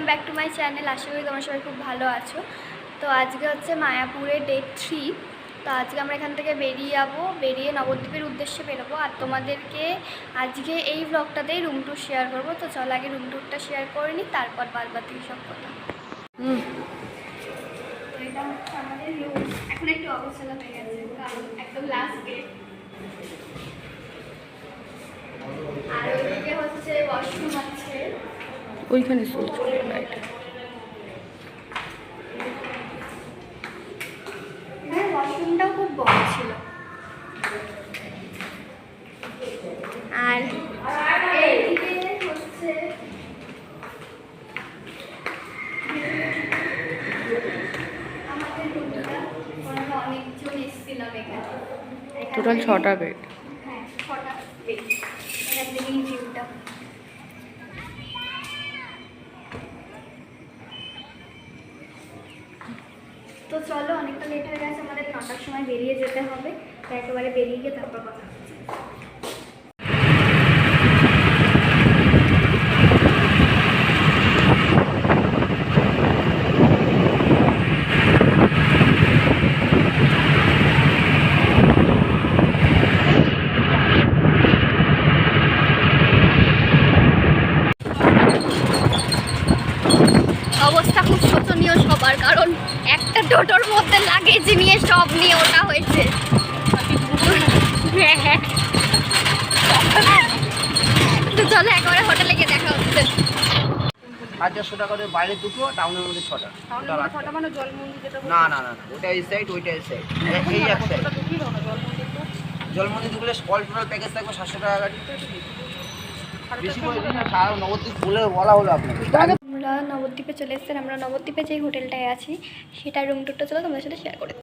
Welcome back to my channel. আশা করি তোমরা সবাই খুব ভালো আছো। তো আজকে হচ্ছে মায়াপুরে ডে 3। তো আজকে আমরা এখান থেকে বেরিয়ে যাবো, বেরিয়ে নবদ্বীপের উদ্দেশ্যে বেরোবো। আর তোমাদেরকে আজকে এই ব্লগটাতেই রুম ট্যুর শেয়ার করবো। তো চলো আগে রুম ট্যুরটা শেয়ার করে নিই, তারপর বাদবাকি সব কথা। তো এটা হচ্ছে আমাদের রুম। এখন একটু অবস্থা হয়ে গেছে কারণ একদম লাস্ট ডেট। আর ওইদিকে হচ্ছে ওয়াশরুম আছে, ওইখানে চলছে লাইট। হ্যাঁ, ওয়াশরুমটাও খুব বড় ছিল। আর এইদিকে হচ্ছে আমাদের রুমটা। আমরা অনেকজন এসেছিলাম এখানে। টোটাল 6টা বেড। হ্যাঁ, 6টা বেড। এখান থেকেই ভিউটা। তো চলো, অনেকটা লেট হয়ে গেছে, আমাদের 9টার সময় বেরিয়ে যেতে হবে। তো একেবারে বেরিয়ে গিয়ে তারপর কথা হচ্ছে। অবস্থা খুব শোচনীয় সবার, কারণ একটা টোটোর মধ্যে লাগেজ নিয়ে সব নিয়ে ওটা হয়েছে। তো চলো একেবারে হোটেলে গিয়ে দেখা হচ্ছে। 400 টাকা করে বাইরে দুটো, টাউনের মধ্যে 6টা। মানে জলমন্দির যেটা না না না না, ওটা এই সাইড, ওইটা এই সাইড, এই এক সাইড। জলমন্দির দুগুলো অল টোটাল প্যাকেজ থাকবে 700 টাকা গাড়ি। বেশি বলে দিন না, সারা নবদ্বীপ বলে বলা হলো আপনাকে। আমরা নবদ্বীপে চলে এসেছেন। আমরা নবদ্বীপে যেই হোটেলটায় আছি সেটার রুম টুরটা চলো তোমাদের সাথে শেয়ার করে।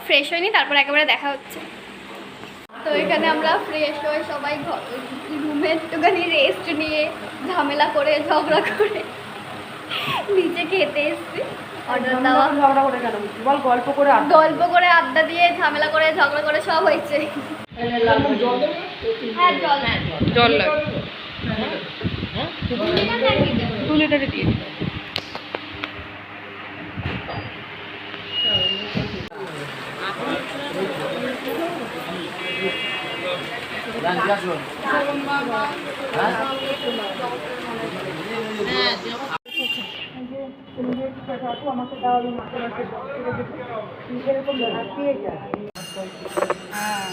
ফ্রেশ হয়নি, তারপর একেবারে দেখা হচ্ছে। তো এখানে আমরা ফ্রেশ হয়ে সবাই রুমে একটুখানি রেস্ট নিয়ে ঝামেলা করে ঝগড়া করে নিচে খেতে এসছি। অর্ডার দেওয়া, ঝগড়া করে কেন বল, গল্প করে আড্ডা দিয়ে ঝামেলা করে ঝগড়া করে সব হয়েছে। হ্যাঁ, জল লাগে 2 লিটারে দিয়ে দিই। আমাকে দেওয়া এরকম দিয়ে যায়। হ্যাঁ,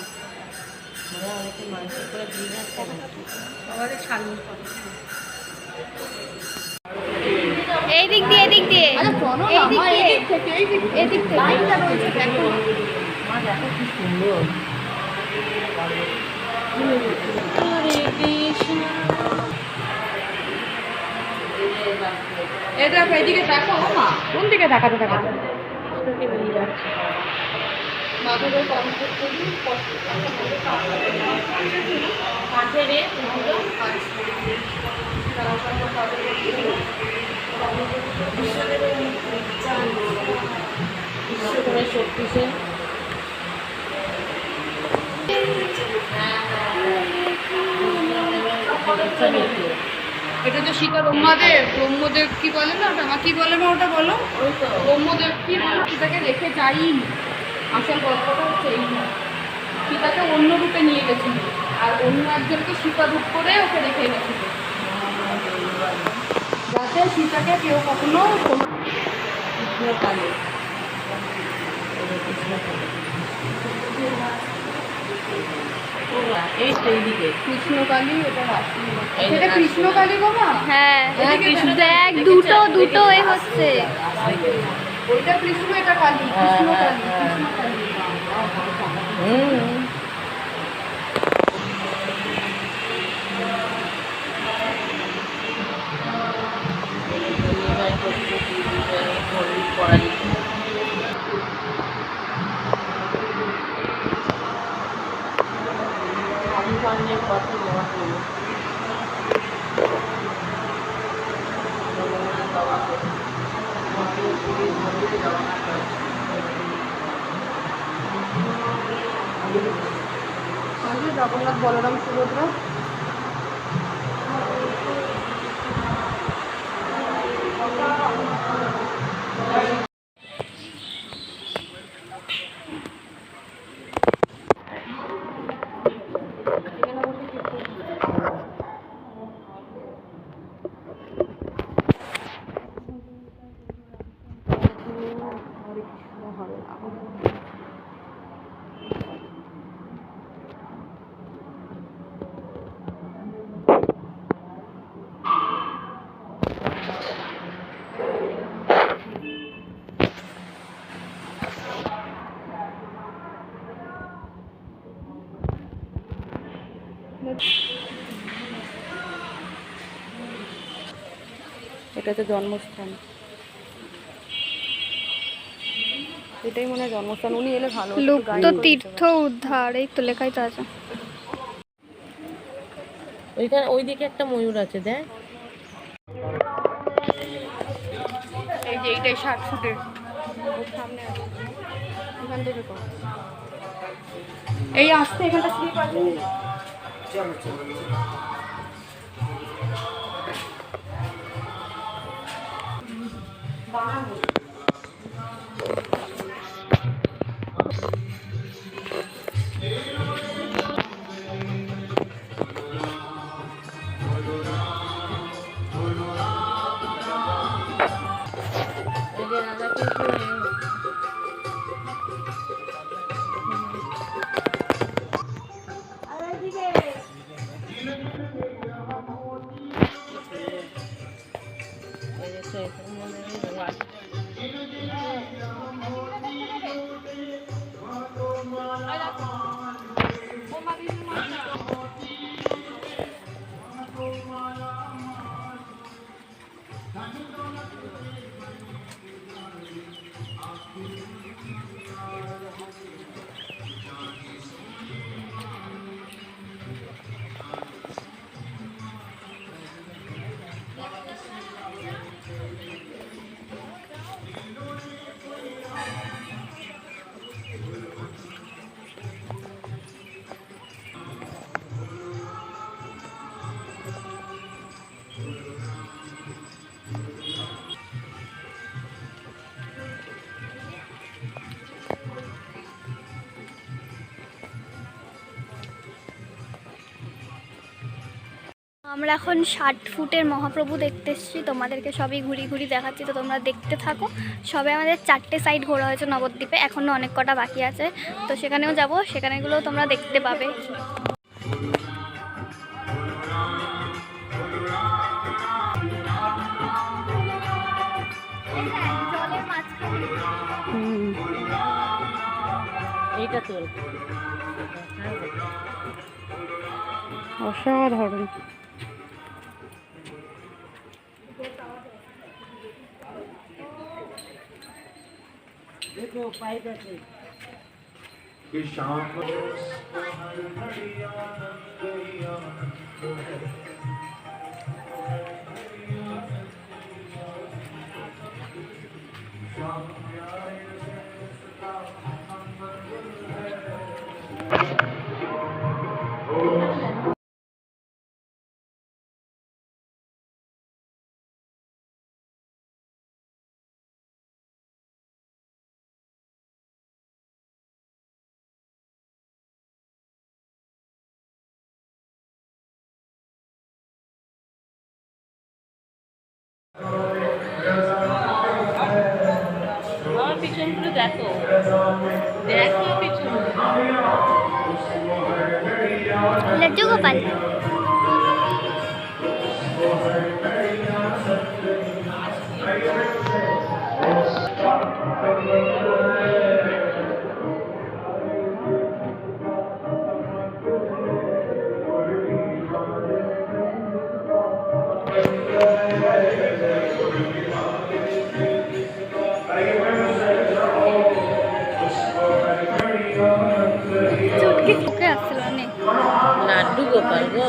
এই দিক দিয়ে, এদিক দিয়ে, এদিক থেকে এটা এদিকে দেখো মা, কোন দিকে দেখাতে দেখাতে শক্তিশে এটা তো সীতা ব্রহ্মদেব কি বলে না, ওটা কি বলে না, ওটা বলো। ব্রহ্মদেব কি বলে, সীতাকে রেখে যাইনি। আসল গল্পটা হচ্ছে এই, সীতাকে অন্য রূপে নিয়ে গেছিল আর অন্য একজনকে সীতা রূপ করে ওকে রেখে গেছিল, যাতে সীতাকে কেউ কখনো কৃষ্ণকালী, এটা কৃষ্ণকালী বাবা। হ্যাঁ, দেখ দুটো এ হচ্ছে। ওইটা কৃষ্ণ, এটা কালী, কৃষ্ণকালী। করা যেত। রামগঞ্জের পথে যাওয়া হলো। জগন্নাথ বলরাম সুভদ্রা। এটা তো জন্মস্থান, এটাই মনে হয় জন্মস্থান। উনি এলে ভালো হতো, একটু লুপ্ত guide করে দিতে তীর্থ পারতেন। উদ্ধার, এই তো লেখাই তো আছে। ওইখানে ওইদিকে একটা ময়ূর আছে, দেখ। এই যে এইটাই 60 ফুটের, ওর সামনে আছে, এখান থেকে কর। এই আসতে এখানটা স্লিপ আছে। আমরা এখন 60 ফুটের মহাপ্রভু দেখতে এসেছি, তোমাদেরকে সবই ঘুরি ঘুরি দেখাচ্ছি, তো তোমরা দেখতে থাকো। সবে আমাদের 4টে সাইড ঘোরা হয়েছে নবদ্বীপে, এখনও অনেক কটা বাকি আছে, তো সেখানেও যাব, সেখানেগুলোও তোমরা দেখতে পাবে। এইটা তো অসাধারণ। দেখো পাইপ আছে। আমার পিছনগুলো দেখো, দেখো পিছন। লজ্জু গোপাল। লাড্ডু গোপাল গো।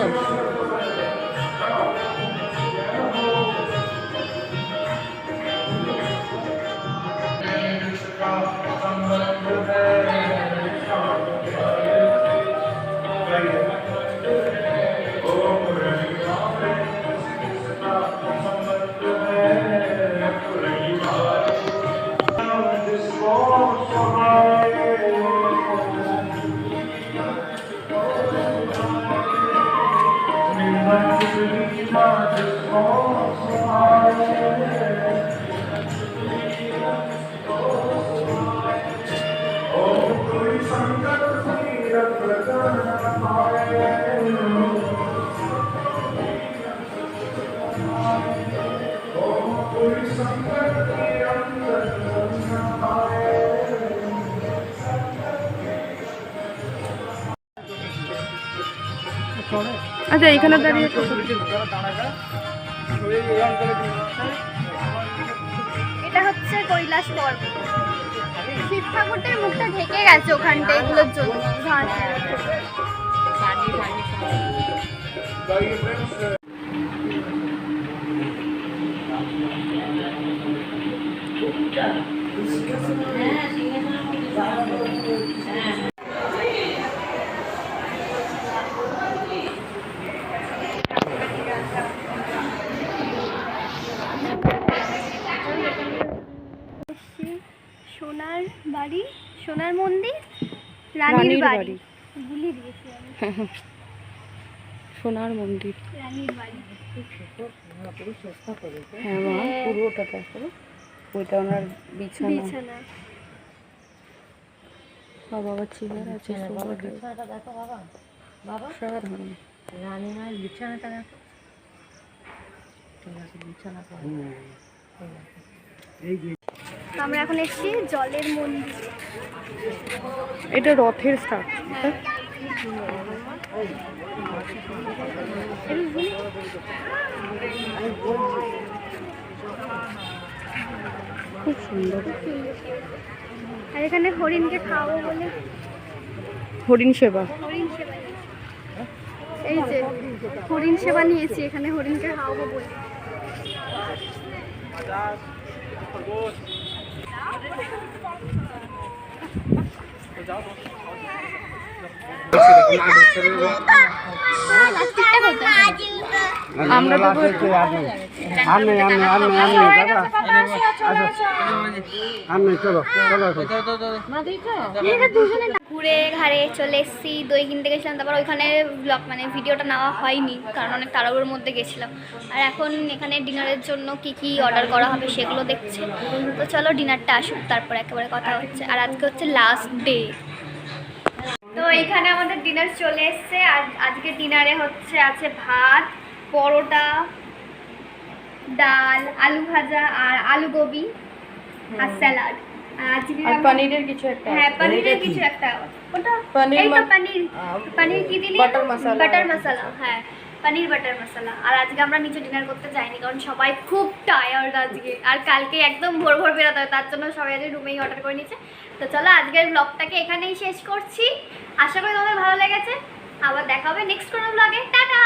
আচ্ছা এখানে দাঁড়িয়ে এটা হচ্ছে কৈলাস পর্বত। শিব ঠাকুরটার মুখটা ঢেকে গেছে ওখানটা এগুলোর জন্য ঘাস। সোনার বাড়ি, সোনার মন্দির, রানীর বাড়ি গুলি দিয়েছি আমি। সোনার মন্দির। রানীর বাড়ি। হ্যাঁ মা, পুরোটা দেখো। ওইটা ওনার বিছানা। বিছানা। বাবা চেয়ার আছে, বিছানাটা দেখো বাবা। বাবা সাধারণ। রানী মায়ের বিছানাটা দেখো। ঠিক আছে, বিছানা করো। আমরা এখন এসেছি জলের মন্দির। এটা রথের স্ট্যাচু। খুব সুন্দর। আর এখানে হরিণকে খাওয়াবো বলে হরিণ সেবা। হরিণ সেবা এই যে হরিণ সেবা নিয়েছি, এখানে হরিণকে খাওয়াবো বলে। আমরা তো ঘুরে ঘাড়ে চলে এসেছি, দই কিনতে গেছিলাম, তারপর ওইখানে ব্লগ মানে ভিডিওটা নেওয়া হয়নি কারণ অনেক তাড়াহুড়োর মধ্যে গেছিলাম। আর এখন এখানে ডিনারের জন্য কি কি অর্ডার করা হবে সেগুলো দেখছে। তো চলো ডিনারটা আসুক, তারপর একেবারে কথা হচ্ছে। আর আজকে হচ্ছে লাস্ট ডে। তো এখানে আমাদের ডিনার চলে এসছে। আর আজকে ডিনারে হচ্ছে আছে ভাত, পরোটা, ডাল, আলু ভাজা আর আলু গোবি আর স্যালাড। আর আজকে আর পনিরের কিছু একটা। হ্যাঁ পনিরের কিছু একটা। ওটা পনির এই তো পনির কি দিলি? বাটার মশলা। বাটার মশলা, হ্যাঁ পনির বাটার মশলা। আর আজকে আমরা নিচে ডিনার করতে যাইনি কারণ সবাই খুব টায়ার্ড আজকে, আর কালকে একদম ভোর ভোর বেরোতে হবে, তার জন্য সবাই আজকে রুমেই অর্ডার করে নিচ্ছে। তো চলো আজকের ব্লগটাকে এখানেই শেষ করছি। আশা করি তোমাদের ভালো লেগেছে। আবার দেখা হবে নেক্সট কোনো ব্লগে। টাটা।